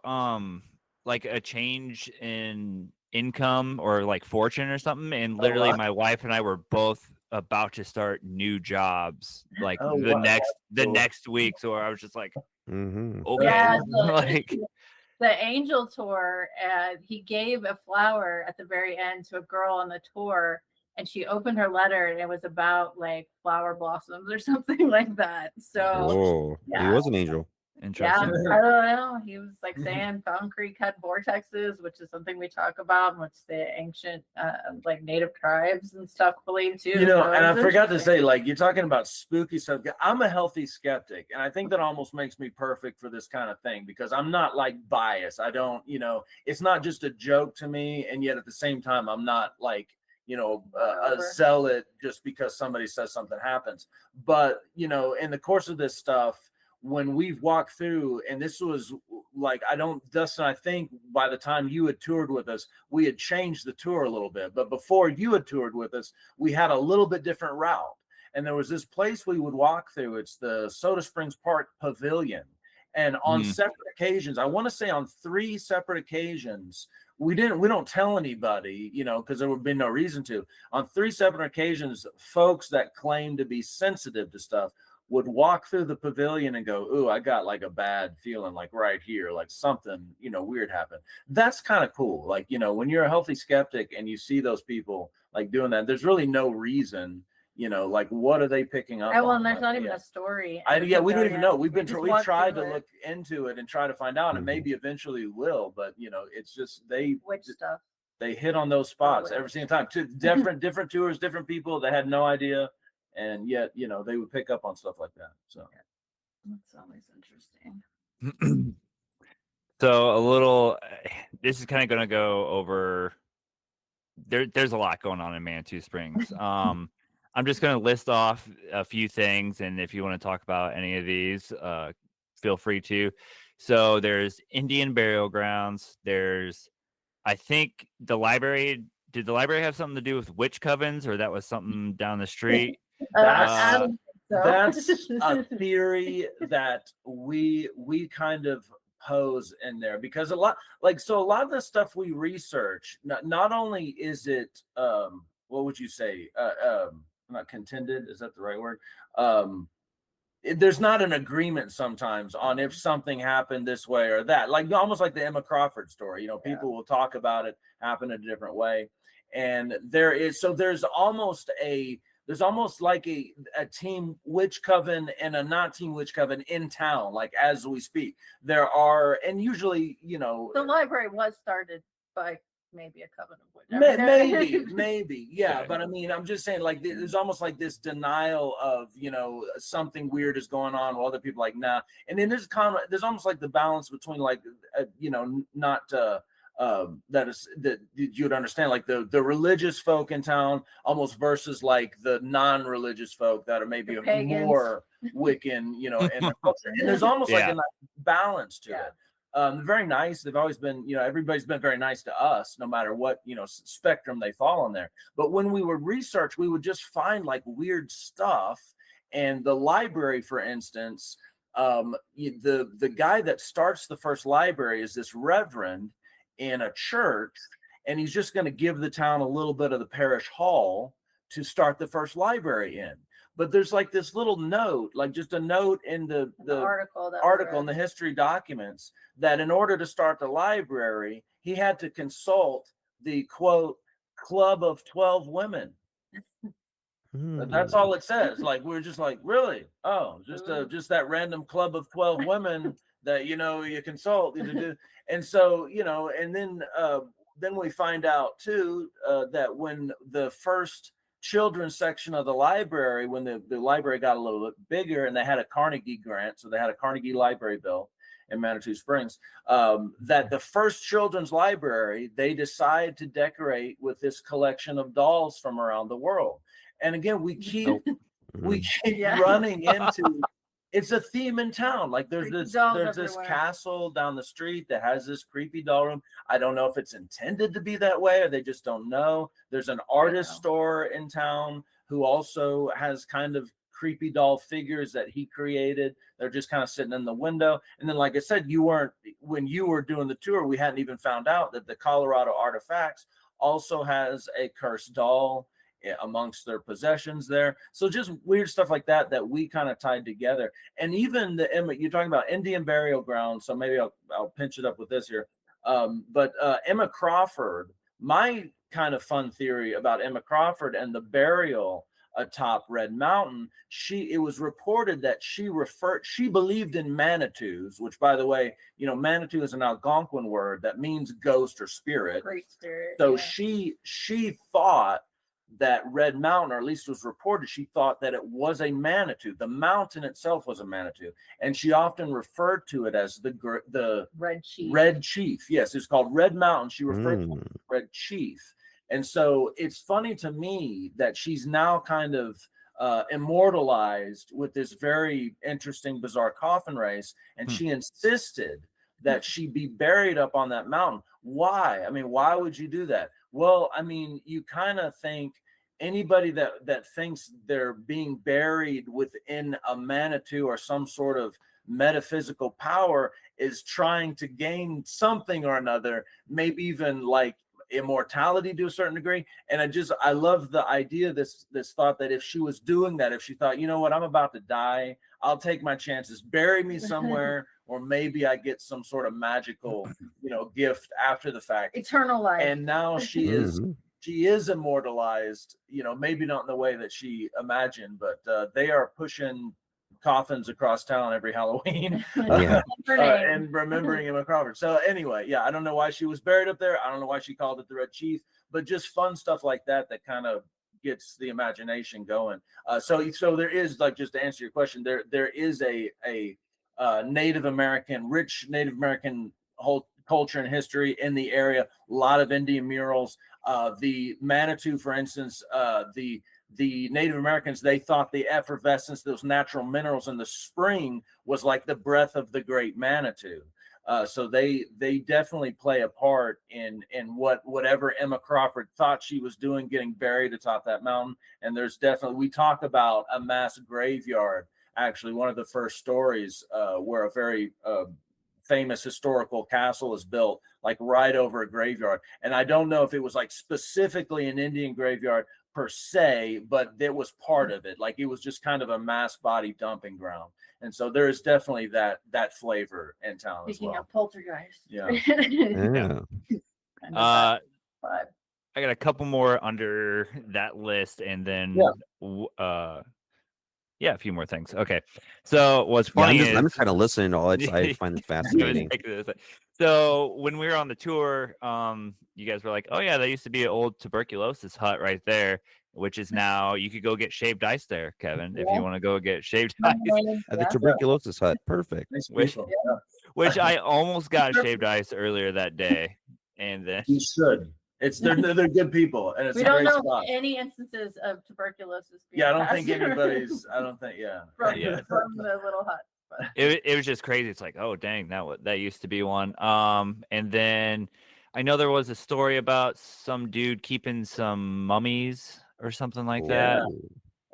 like a change in income or like fortune or something, and literally my wife and I were both about to start new jobs like the next week. So I was just like, okay. Yeah, like the Angel tour, he gave a flower at the very end to a girl on the tour, and she opened her letter, and it was about like flower blossoms or something like that. So he was an angel. Interesting. Yeah, I don't know. He was like saying concrete cut vortexes, which is something we talk about, which the ancient like native tribes and stuff believe too. And I forgot to say, like, you're talking about spooky stuff. I'm a healthy skeptic, and I think that almost makes me perfect for this kind of thing, because I'm not like biased. I don't, it's not just a joke to me, and yet at the same time, I'm not like, sell it just because somebody says something happens. But in the course of this stuff, when we've walked through, and this was like, Dustin, I think by the time you had toured with us, we had changed the tour a little bit. But before you had toured with us, we had a little bit different route. And there was this place we would walk through. It's the Soda Springs Park Pavilion. And on separate occasions, I want to say on 3 separate occasions, we don't tell anybody, because there would be no reason to. On 3 separate occasions, folks that claim to be sensitive to stuff would walk through the pavilion and go, "Ooh, I got like a bad feeling, like right here, like something, weird happened." That's kind of cool. Like, when you're a healthy skeptic and you see those people like doing that, there's really no reason, like what are they picking up on? Well, and there's not even a story. We don't even know. We've tried to look into it and try to find out, and maybe eventually will, but it's just witch stuff. They hit on those spots every single time. Different tours, different people that had no idea. And yet, they would pick up on stuff like that. So that's always interesting. So this is kind of going to go over. There's a lot going on in Manitou Springs. I'm just going to list off a few things, and if you want to talk about any of these, feel free to. So there's Indian burial grounds. There's, I think, the library. Did the library have something to do with witch covens, or that was something down the street? That's a theory that we kind of pose in there, because a lot of the stuff we research, not only is it what would you say, not contended, is that the right word? There's not an agreement sometimes on if something happened this way or that, like almost like the Emma Crawford story. People will talk about it happen in a different way, and there's almost like a team witch coven and a not team witch coven in town, like as we speak. There are, and usually, the library was started by maybe a coven of witches. Maybe, yeah. But I mean, I'm just saying, like, there's almost like this denial of, something weird is going on, while other people like, nah. And then there's almost like the balance between, like, not that you would understand, like the religious folk in town almost versus like the non-religious folk that are maybe more Wiccan, in the culture. And there's almost like a balance to it. Very nice. They've always been, everybody's been very nice to us, no matter what, spectrum they fall on there. But when we would research, we would just find like weird stuff. And the library, for instance, the guy that starts the first library is this reverend in a church, and he's just going to give the town a little bit of the parish hall to start the first library in. But there's like this little note, like just a note in the article in the history documents, that in order to start the library, he had to consult the quote club of 12 women. That's all it says. Like, we're just like, really? Oh, just that random club of 12 women that you consult. And so, and then we find out too that when the first children's section of the library, when the library got a little bit bigger and they had a Carnegie grant, so they had a Carnegie library built in Manitou Springs, that the first children's library, they decide to decorate with this collection of dolls from around the world. And again, we keep running into, it's a theme in town. Like there's this castle down the street that has this creepy doll room. I don't know if it's intended to be that way or they just don't know. There's an artist store in town who also has kind of creepy doll figures that he created. They're just kind of sitting in the window. And then, like I said, when you were doing the tour, we hadn't even found out that the Colorado Artifacts also has a cursed doll amongst their possessions there. So just weird stuff like that we kind of tied together. And even you're talking about Indian burial ground, so maybe I'll pinch it up with this here. But Emma Crawford, my kind of fun theory about Emma Crawford and the burial atop Red Mountain, it was reported that she believed in Manitous, which, by the way, Manitou is an Algonquin word that means ghost or spirit. Great spirit. So she thought that Red Mountain, or at least was reported, she thought that it was a Manitou. The mountain itself was a Manitou, and she often referred to it as the Red Chief. Red Chief. Yes, it's called Red Mountain. She referred to it as Red Chief. And so it's funny to me that she's now kind of immortalized with this very interesting, bizarre coffin race, and she insisted that she be buried up on that mountain. Why? I mean, why would you do that? Well, I mean, you kind of think anybody that thinks they're being buried within a Manitou or some sort of metaphysical power is trying to gain something or another, maybe even like immortality to a certain degree. And I love the idea, this thought that if she was doing that, if she thought, you know what, I'm about to die, I'll take my chances, bury me somewhere, or maybe I get some sort of magical, gift after the fact, eternal life. And now she is immortalized, maybe not in the way that she imagined, but they are pushing coffins across town every Halloween and remembering Emma Crawford. So anyway, I don't know why she was buried up there. I don't know why she called it the Red Chief, but just fun stuff like that kind of gets the imagination going. So there is, like, just to answer your question, there is a Native American, rich Native American whole culture and history in the area. A lot of Indian murals. The Manitou, for instance, the Native Americans, they thought the effervescence, those natural minerals in the spring, was like the breath of the great Manitou. So they definitely play a part in whatever Emma Crawford thought she was doing, getting buried atop that mountain. And there's definitely, we talk about a mass graveyard. Actually, one of the first stories where a very famous historical castle is built like right over a graveyard. And I don't know if it was like specifically an Indian graveyard per se, but that was part of it. Like it was just kind of a mass body dumping ground. And so there is definitely that flavor in town as Speaking well. of poltergeist. Yeah. Yeah. Kind of that vibe. I got a couple more under that list, and then a few more things. Okay, so what's funny is I'm just kind of listening to all it. I find it fascinating. So when we were on the tour, you guys were like, "Oh yeah, that used to be an old tuberculosis hut right there," which is now you could go get shaved ice there, Kevin, if you want to go get shaved ice. At the tuberculosis hut, perfect. Which I almost got shaved ice earlier that day, and then You should. They're good people, and it's We a don't great know spot. any instances of tuberculosis. Yeah, I don't think passed anybody's. I don't think. Yeah. from, Yeah. from the little hut. But. it was just crazy. It's like, oh dang, that used to be one. And then I know there was a story about some dude keeping some mummies or something like that.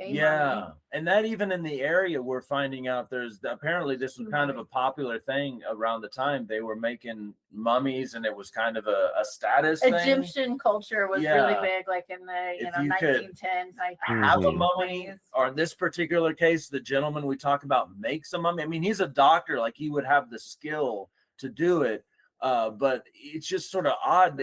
Yeah, and that even in the area, we're finding out apparently this was kind of a popular thing around the time they were making mummies, and it was kind of a status thing. Egyptian culture was really big, like in the 1910s. Have a mummy, or in this particular case, the gentleman we talk about makes a mummy. I mean, he's a doctor, like he would have the skill to do it. But it's just sort of odd.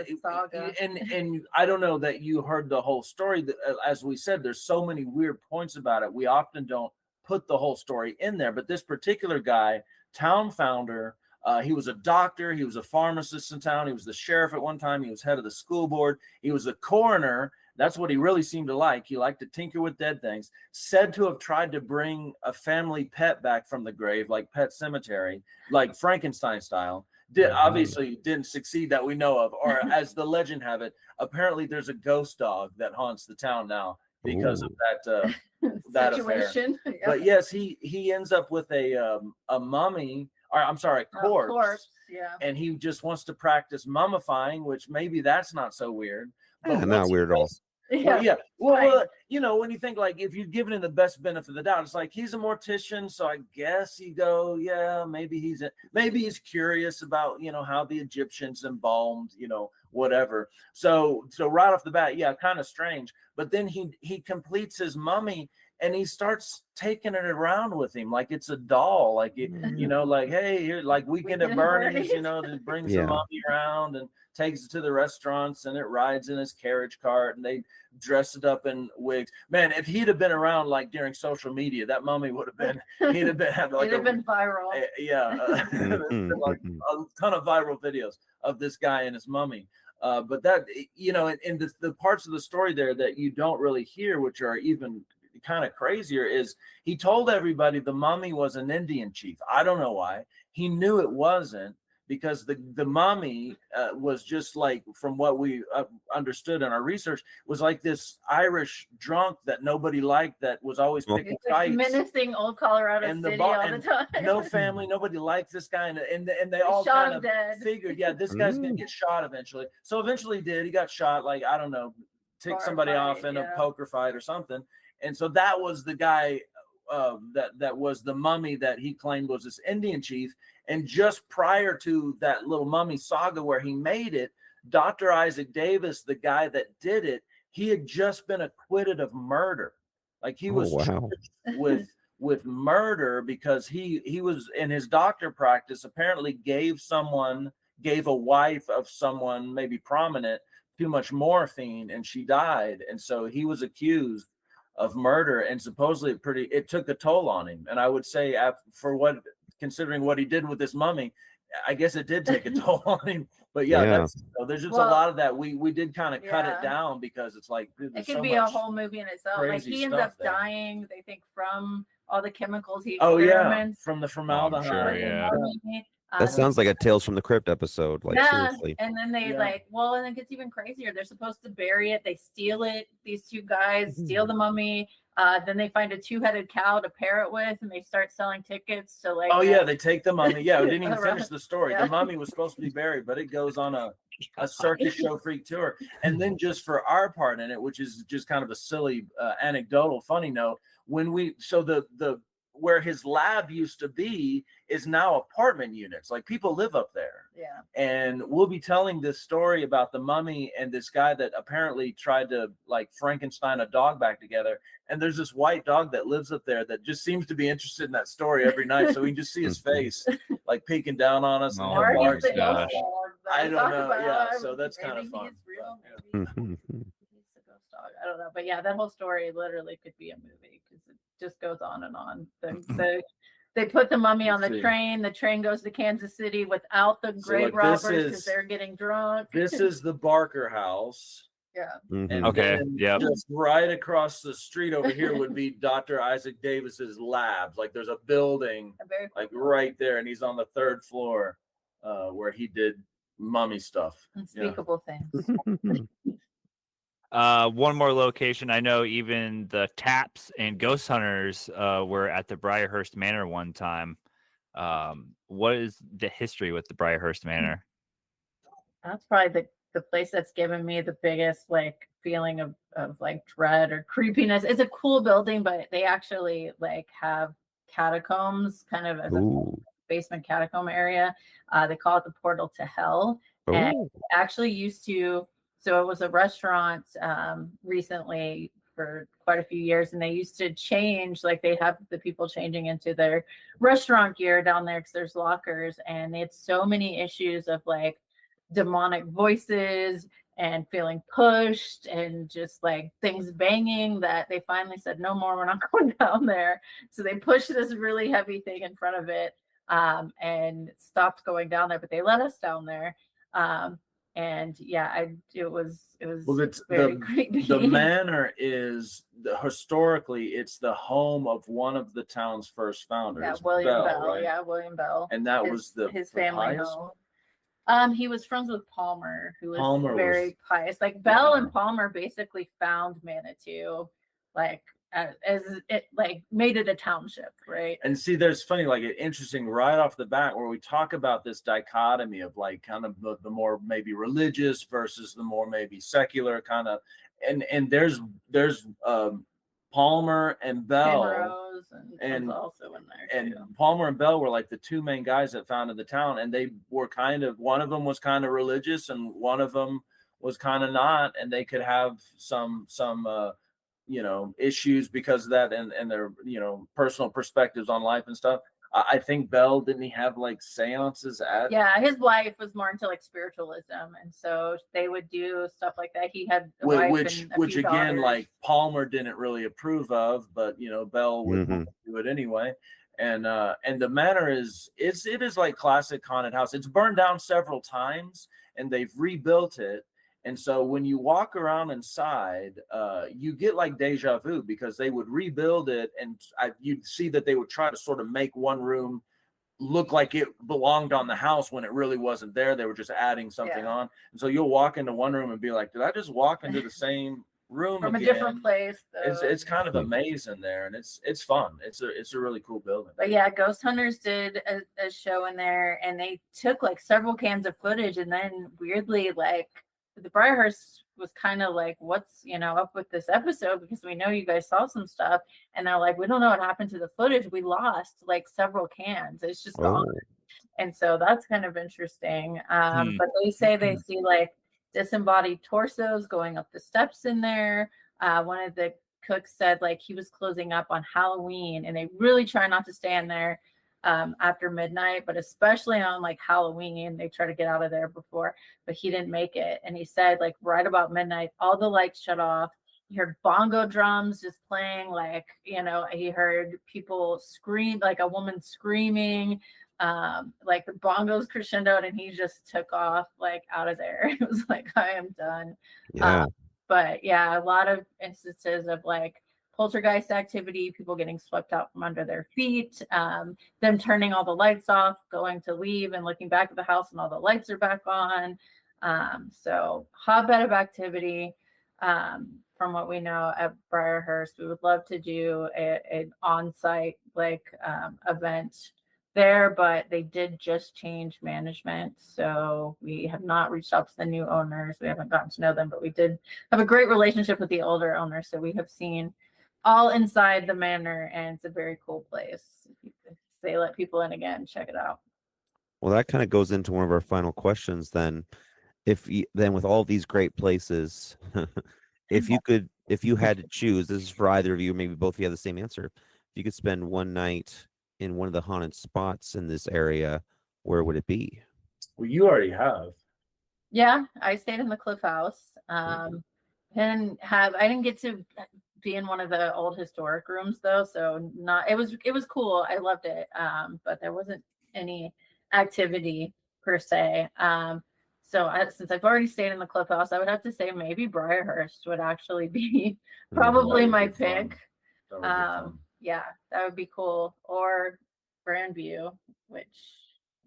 And I don't know that you heard the whole story. As we said, there's so many weird points about it. We often don't put the whole story in there. But this particular guy, town founder, he was a doctor. He was a pharmacist in town. He was the sheriff at one time. He was head of the school board. He was a coroner. That's what he really seemed to like. He liked to tinker with dead things. Said to have tried to bring a family pet back from the grave, like Pet Cemetery, like Frankenstein style. Obviously didn't succeed that we know of, or as the legend have it, apparently there's a ghost dog that haunts the town now because of that situation. Affair. But yes, he ends up with a mummy, or I'm sorry, a corpse. Yeah. And he just wants to practice mummifying, which maybe that's not so weird. But not weird at all. Well, you know, when you think like if you're giving him the best benefit of the doubt, it's like he's a mortician, so I guess you go, yeah, maybe he's curious about, you know, how the Egyptians embalmed, you know, whatever. So right off the bat, yeah, kind of strange. But then he completes his mummy and he starts taking it around with him like it's a doll, like it, you know, like hey, here, like Weekend at Bernie's, you know, that brings the mummy around and takes it to the restaurants, and it rides in his carriage cart, and they dress it up in wigs. Man, if he'd have been around like during social media, that mummy would have been had like been viral. Like a ton of viral videos of this guy and his mummy. But that, you know, in the parts of the story there that you don't really hear, which are even kind of crazier, is he told everybody the mummy was an Indian chief. I don't know why. He knew it wasn't, because the mummy was just like, from what we understood in our research, was like this Irish drunk that nobody liked, that was always picking fights, menacing old Colorado City all the time. No family, nobody liked this guy, and they all kind of figured, yeah, this guy's gonna get shot eventually. So eventually he got shot, like, I don't know, ticked somebody off in a poker fight or something. And so that was the guy that was the mummy that he claimed was this Indian chief. And just prior to that little mummy saga where he made it, Dr. Isaac Davis, the guy that did it, he had just been acquitted of murder. Like he was charged with murder because he was in his doctor practice, apparently gave a wife of someone maybe prominent too much morphine, and she died. And so he was accused of murder, and supposedly it took a toll on him. And I would say, considering what he did with this mummy, I guess it did take a toll on him. But there's just a lot of that. We did kind of cut it down, because it's like, dude, it could be a whole movie in itself. Like he ends up dying, they think, from all the chemicals he experiments. From the formaldehyde. That sounds like a Tales from the Crypt episode. Like, seriously. And then they and it gets even crazier. They're supposed to bury it. They steal it. These two guys steal the mummy. Then they find a 2-headed cow to pair it with, and they start selling tickets to like. They take the mummy. Yeah, we didn't even finish the story. The mummy was supposed to be buried, but it goes on a circus show freak tour. And then just for our part in it, which is just kind of a silly anecdotal funny note, when the where his lab used to be is now apartment units. Like people live up there. Yeah. And we'll be telling this story about the mummy and this guy that apparently tried to like Frankenstein a dog back together. And there's this white dog that lives up there that just seems to be interested in that story every night. So we can just see his face like peeking down on us. And Oh he'll my bark. the gosh. ghost dog that I we don't talk know. about. Yeah, so that's kind of Maybe fun. he's real, But, maybe he's a ghost dog. I don't know. But yeah, that whole story literally could be a movie because it just goes on and on. They put the mummy on the train. The train goes to Kansas City without the grave robbers because they're getting drunk. This is the Barker house. Yeah. And Okay, then yep. just right across the street over here would be Dr. Isaac Davis's labs. Like there's a building A very cool like right there, and he's on the 3rd floor where he did mummy stuff. unspeakable things. One more location. I know even the Taps and Ghost Hunters were at the Briarhurst Manor one time. What is the history with the Briarhurst Manor? That's probably the place that's given me the biggest like feeling of like dread or creepiness. It's a cool building, but they actually like have catacombs kind of as a basement catacomb area. They call it the portal to hell. And it actually used to, so it was a restaurant recently for quite a few years, and they used to change, like they have the people changing into their restaurant gear down there because there's lockers, and they had so many issues of like demonic voices and feeling pushed and just like things banging that they finally said, no more, we're not going down there. So they pushed this really heavy thing in front of it and stopped going down there, but they let us down there. And yeah, it was Well, very creepy. the manor is historically it's the home of one of the town's first founders. Yeah, William Bell. Right? Yeah, William Bell. And that was his the family pious? home. He was friends with Palmer, who was Palmer very pious. Like Bell and Palmer basically found Manitou, like as it like made it a township, right? And see, there's funny, like interesting right off the bat where we talk about this dichotomy of like kind of the more maybe religious versus the more maybe secular kind of, and there's Palmer and Bell. Rose and also in there and too. Palmer and Bell were like the two main guys that founded the town, and they were kind of, one of them was kind of religious and one of them was kind of not, and they could have some issues because of that and their personal perspectives on life and stuff. I think Bell, didn't he have like seances at? Yeah, his wife was more into like spiritualism, and so they would do stuff like that. He had a wife and a which few again, daughters. like Palmer didn't really approve of, but Bell would do it anyway. And the manor it is like classic haunted house. It's burned down several times, and they've rebuilt it. And so when you walk around inside, you get like deja vu because they would rebuild it, and you'd see that they would try to sort of make one room look like it belonged on the house when it really wasn't there. They were just adding something on. And so you'll walk into one room and be like, did I just walk into the same room from again? a different place? It's kind of amazing there, and it's fun. It's a really cool building. But yeah, Ghost Hunters did a show in there, and they took like several cans of footage, and then weirdly like the Briarhurst was kind of like, what's up with this episode, because we know you guys saw some stuff, and they're like, we don't know what happened to the footage. We lost like several cans. It's just gone. And so that's kind of interesting. But they say they see like disembodied torsos going up the steps in there. One of the cooks said like he was closing up on Halloween, and they really try not to stay in there after midnight, but especially on like Halloween, they try to get out of there before, but he didn't make it. And he said like right about midnight, all the lights shut off. He heard bongo drums just playing, like, he heard people scream, like a woman screaming, like the bongos crescendoed, and he just took off like out of there. It was like, I am done. But yeah, a lot of instances of like poltergeist activity, people getting swept out from under their feet, them turning all the lights off, going to leave and looking back at the house and all the lights are back on. So hotbed of activity. From what we know at Briarhurst, we would love to do an on-site event there, but they did just change management. So we have not reached out to the new owners. We haven't gotten to know them, but we did have a great relationship with the older owners. So we have seen all inside the manor, and it's a very cool place. If they let people in again, check it out. Well, that kind of goes into one of our final questions then. Then with all these great places, if you had to choose, this is for either of you, maybe both of you have the same answer. If you could spend one night in one of the haunted spots in this area, where would it be? Well, you already have. Yeah, I stayed in the Cliff House. I didn't get to be in one of the old historic rooms though, so not. It was cool. I loved it. But there wasn't any activity per se. Since I've already stayed in the Cliff House, I would have to say maybe Briarhurst would actually be probably That would my be fun. pick. That would be fun. Yeah, that would be cool. Or Grandview, which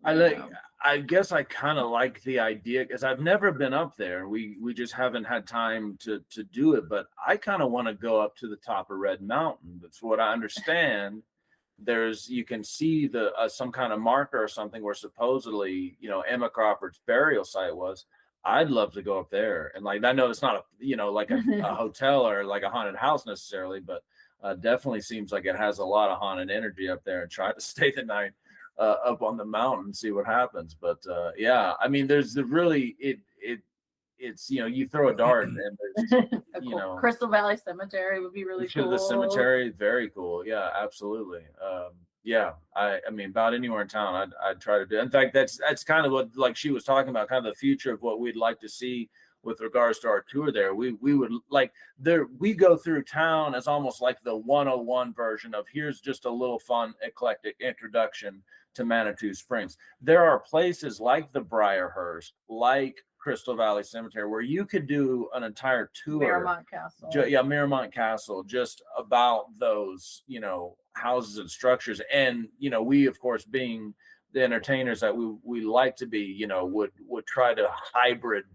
I guess I kind of like the idea because I've never been up there. We just haven't had time to do it, but I kind of want to go up to the top of Red Mountain. That's what I understand. You can see the some kind of marker or something where supposedly Emma Crawford's burial site was. I'd love to go up there, and like I know it's not like a hotel or like a haunted house necessarily, but definitely seems like it has a lot of haunted energy up there. And try to stay the night up on the mountain, see what happens. But yeah, I mean, there's it's you throw a dart and there's Crystal Valley Cemetery would be really cool. The cemetery, very cool. Yeah, absolutely. Yeah, I mean, about anywhere in town, I'd try to do. In fact, that's kind of what like she was talking about, kind of the future of what we'd like to see with regards to our tour there. We would like there. We go through town as almost like the 101 version of here's just a little fun, eclectic introduction to Manitou Springs. There are places like the Briarhurst, like Crystal Valley Cemetery, where you could do an entire tour. Miramont Castle. Miramont Castle, just about those, houses and structures. And, we, of course, being the entertainers that we like to be, would try to hybrid,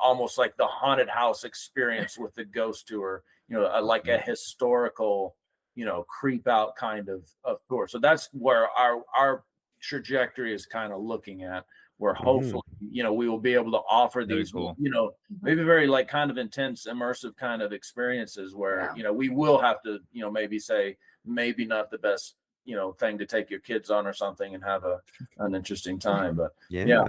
almost like the haunted house experience with the ghost tour, like a historical, creep out kind of tour. So that's where our trajectory is kind of looking at, where hopefully, we will be able to offer these, cool. Maybe very like kind of intense, immersive kind of experiences where, we will have to, maybe say, maybe not the best, thing to take your kids on or something and have an interesting time. But yeah.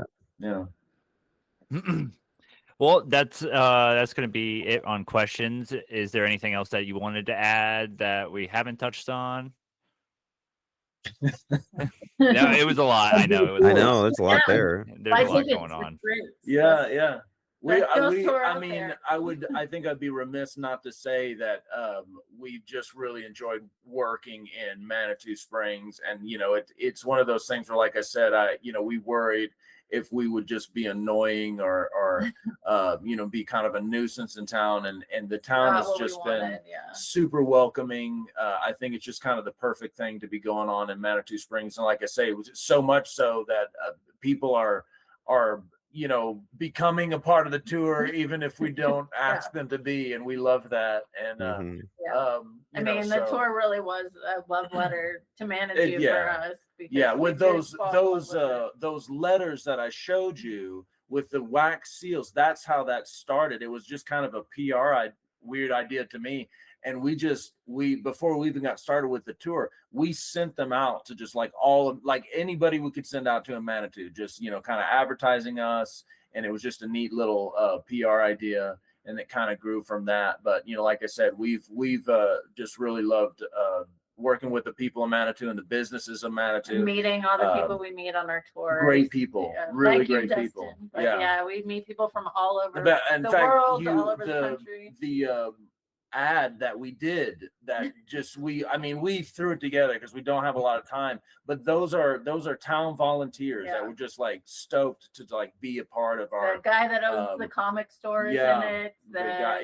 Well, that's going to be it on questions. Is there anything else that you wanted to add that we haven't touched on? No, it was a lot. I know. There's a lot there. There's a lot going on. Yeah. I think I'd be remiss not to say that we've just really enjoyed working in Manitou Springs, and it's one of those things where, like I said, we worried if we would just be annoying or be kind of a nuisance in town, and the town has just been super welcoming. I think it's just kind of the perfect thing to be going on in Manitou Springs, and like I say, it was so much so that people are becoming a part of the tour, even if we don't ask them to be, and we love that. And the tour really was a love letter to Manitou for us. With those letters that I showed you with the wax seals, that's how that started. It was just kind of a weird idea to me. And we before we even got started with the tour, we sent them out to just like anybody we could send out to in Manitou, just kind of advertising us. And it was just a neat little PR idea, and it kind of grew from that. But like I said, we've just really loved working with the people in Manitou and the businesses of Manitou, meeting all the people we meet on our tour. Great people, really great people. But we meet people from all over the world, all over the country. The ad that we did that just we threw it together because we don't have a lot of time, but those are town volunteers that were just like stoked to like be a part of our the guy that owns the comic stores in it, the guy,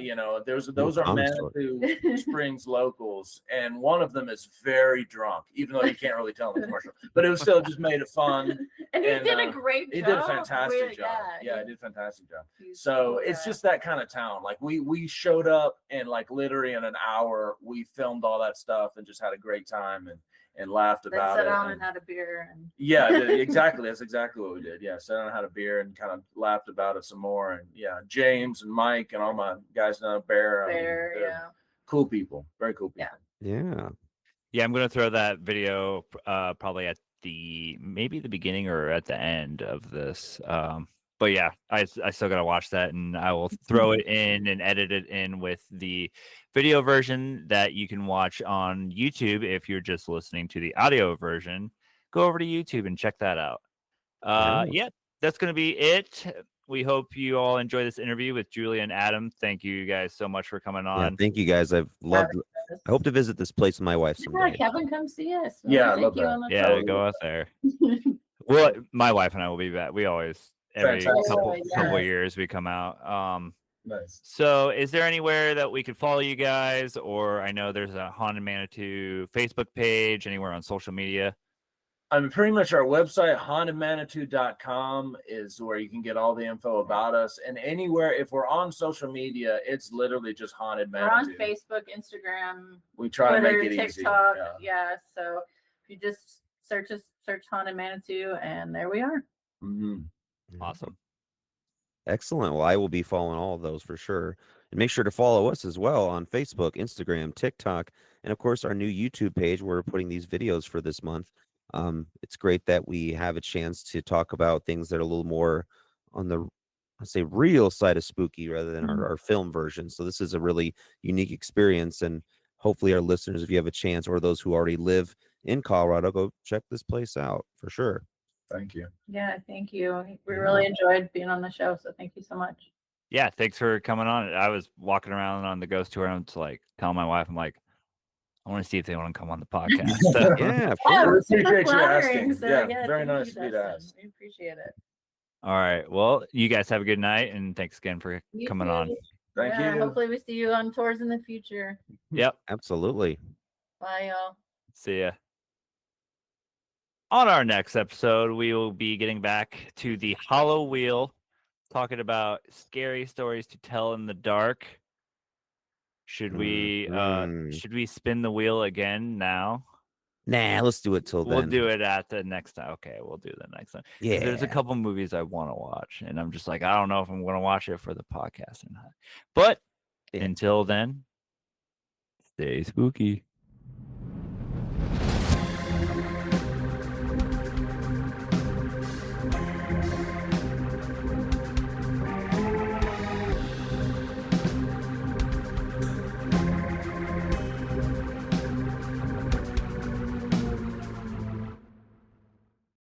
those are Manitou Springs locals, and one of them is very drunk, even though you can't really tell in the commercial, but it was still just made it fun. and he did a great job. He did a fantastic job. He did a fantastic job. So it's just that kind of town. Like we showed up, and like literally in an hour we filmed all that stuff and just had a great time and laughed about it. Sat down and had a beer. Exactly. That's exactly what we did. Yeah, sat down and had a beer and kind of laughed about it some more. And James and Mike and all my guys down at Bear. Cool people, very cool people. Yeah. Yeah, I'm gonna throw that video probably at maybe the beginning or at the end of this. But yeah, I still gotta watch that, and I will throw it in and edit it in with the video version that you can watch on YouTube. If you're just listening to the audio version, go over to YouTube and check that out. Yeah, that's gonna be it. We hope you all enjoy this interview with Julia and Adam. Thank you guys so much for coming Yeah, on. thank you guys. I've loved. I hope to visit this place with my wife Yeah, someday. Kevin, come see us. Yeah, I Take love you that. on the Yeah, Totally. go out there. phone. Well, my wife and I will be back. We always every Fantastic. couple Yeah. years we come out. Nice. So is there anywhere that we could follow you guys? Or I know there's a Haunted Manitou Facebook page, anywhere on social media? I mean, pretty much our website, hauntedmanitou.com, is where you can get all the info about us. And anywhere, if we're on social media, it's literally just Haunted We're on Manitou. Facebook, Instagram, We try Twitter, to make it TikTok. easy. Yeah. So if you just search Haunted Manitou, and there we are. Mhm. Awesome. Excellent. Well, I will be following all of those for sure. And make sure to follow us as well on Facebook, Instagram, TikTok, and of course our new YouTube page where we're putting these videos for this month. It's great that we have a chance to talk about things that are a little more on the, I'd say, real side of spooky rather than our film version. So this is a really unique experience, and hopefully our listeners, if you have a chance, or those who already live in Colorado, go check this place out for sure. Thank you. Yeah, thank you. We Yeah. really enjoyed being on the show, so thank you so much. Yeah, thanks for coming on. I was walking around on the ghost tour and I'm just like telling my wife, I'm like, I want to see if they want to come on the podcast. So, Yeah, of Yeah, course. We appreciate you flattering, asking. so Yeah, very thank nice you, of you to Dustin. ask. We appreciate it. all right. Well, you guys have a good night, and thanks again for You coming too. on. Thank Yeah, you. hopefully we see you on tours in the future. Yep. Absolutely. Bye, y'all. See ya. On our next episode, we will be getting back to the Hollow Wheel, talking about scary stories to tell in the dark. Should we spin the wheel again now? Nah, let's do it till We'll then. do it at the next time. Okay, we'll do the next time. 'Cause there's a Yeah. couple movies I want to watch, and I'm just like, I don't know if I'm going to watch it for the podcast or not. But Yeah. until then, stay spooky.